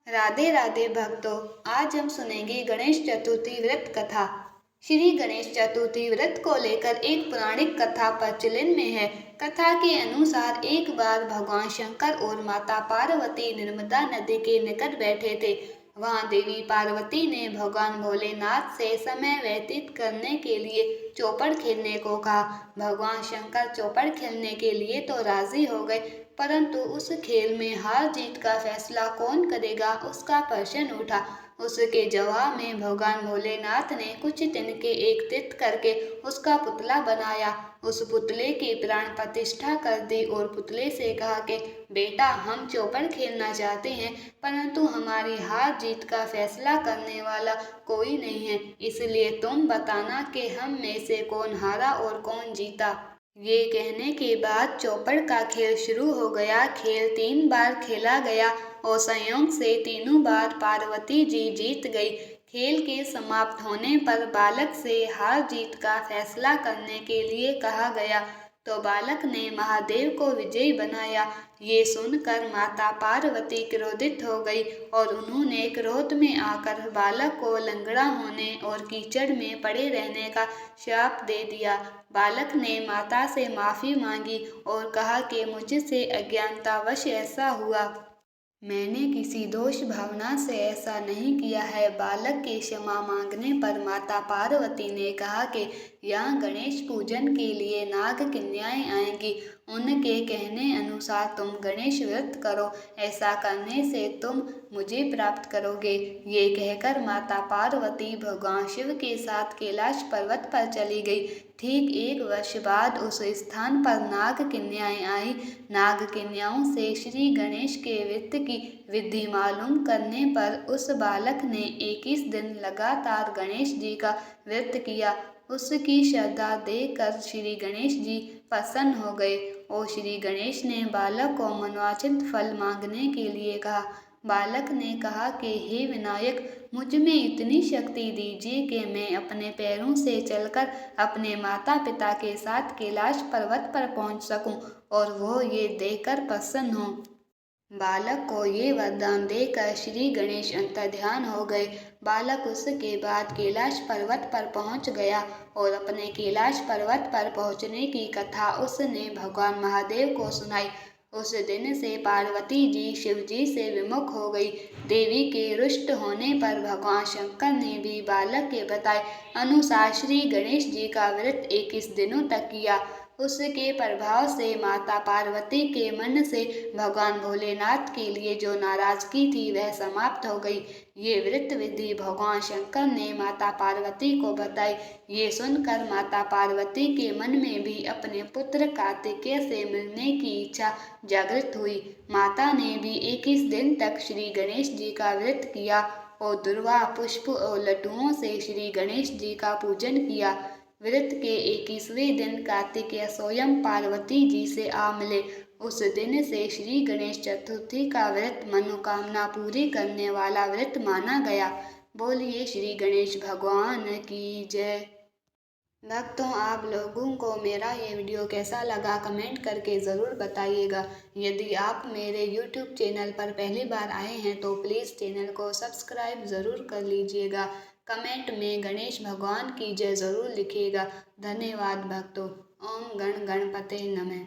राधे राधे भक्तों, आज हम सुनेंगे गणेश चतुर्थी व्रत कथा। श्री गणेश चतुर्थी व्रत को लेकर एक पौराणिक कथा प्रचलन में है। कथा के अनुसार एक बार भगवान शंकर और माता पार्वती नर्मदा नदी के निकट बैठे थे। वहां देवी पार्वती ने भगवान भोलेनाथ से समय व्यतीत करने के लिए चौपड़ खेलने को कहा। भगवान शंकर चौपड़ खेलने के लिए तो राजी हो गए, परंतु उस खेल में हार जीत का फैसला कौन करेगा, उसका प्रश्न उठा। उसके जवाब में भगवान भोलेनाथ ने कुछ दिन के एकत्रित करके उसका पुतला बनाया। उस पुतले की प्राण प्रतिष्ठा कर दी और पुतले से कहा कि बेटा, हम चौपड़ खेलना चाहते हैं, परंतु हमारी हार जीत का फैसला करने वाला कोई नहीं है, इसलिए तुम बताना कि हम में से कौन हारा और कौन जीता। ये कहने के बाद चौपड़ का खेल शुरू हो गया। खेल 3 बार खेला गया और संयोग से तीनों बार पार्वती जी जीत गई। खेल के समाप्त होने पर बालक से हार जीत का फैसला करने के लिए कहा गया, तो बालक ने महादेव को विजयी बनाया। ये सुनकर माता पार्वती क्रोधित हो गई और उन्होंने क्रोध में आकर बालक को लंगड़ा होने और कीचड़ में पड़े रहने का श्राप दे दिया। बालक ने माता से माफ़ी मांगी और कहा कि मुझसे अज्ञानतावश ऐसा हुआ, मैंने किसी दोष भावना से ऐसा नहीं किया है। बालक के क्षमा मांगने पर माता पार्वती ने कहा कि यहाँ गणेश पूजन के लिए नाग कन्याएं आएंगी, उनके कहने अनुसार तुम गणेश व्रत करो, ऐसा करने से तुम मुझे प्राप्त करोगे। ये कहकर माता पार्वती भगवान शिव के साथ कैलाश पर्वत पर चली गई। ठीक 1 वर्ष बाद उस स्थान पर नाग कन्याएं आई। नाग कन्याओं से श्री गणेश के व्रत की विधि मालूम करने पर उस बालक ने 21 दिन लगातार गणेश जी का व्रत किया। उसकी श्रद्धा देखकर श्री गणेश जी प्रसन्न हो गए और श्री गणेश ने बालक को मनोवांछित फल मांगने के लिए कहा। बालक ने कहा कि हे विनायक, मुझ में इतनी शक्ति दीजिए कि मैं अपने पैरों से चलकर अपने माता पिता के साथ कैलाश पर्वत पर पहुंच सकूं और वो ये देखकर प्रसन्न हो। बालक को ये वरदान देकर श्री गणेश अंतर्ध्यान हो गए। बालक उसके बाद कैलाश पर्वत पर पहुंच गया और अपने कैलाश पर्वत पर पहुंचने की कथा उसने भगवान महादेव को सुनाई। उस दिन से पार्वती जी शिव जी से विमुख हो गई। देवी के रुष्ट होने पर भगवान शंकर ने भी बालक के बताए अनुसार श्री गणेश जी का व्रत 21 दिनों तक किया। उसके प्रभाव से माता पार्वती के मन से भगवान भोलेनाथ के लिए जो नाराजगी थी वह समाप्त हो गई। ये व्रत विधि भगवान शंकर ने माता पार्वती को बताई। ये सुनकर माता पार्वती के मन में भी अपने पुत्र कार्तिकेय से मिलने की इच्छा जागृत हुई। माता ने भी 21 दिन तक श्री गणेश जी का व्रत किया और दुर्वा पुष्प और लड्डुओं से श्री गणेश जी का पूजन किया। व्रत के 21वें दिन कार्तिकेय स्वयं पार्वती जी से आ मिले। उस दिन से श्री गणेश चतुर्थी का व्रत मनोकामना पूरी करने वाला व्रत माना गया। बोलिए श्री गणेश भगवान की जय। भक्तों, आप लोगों को मेरा ये वीडियो कैसा लगा कमेंट करके ज़रूर बताइएगा। यदि आप मेरे YouTube चैनल पर पहली बार आए हैं तो प्लीज़ चैनल को सब्सक्राइब ज़रूर कर लीजिएगा। कमेंट में गणेश भगवान की जय ज़रूर लिखिएगा। धन्यवाद भक्तों। ओम गण गणपते नमः।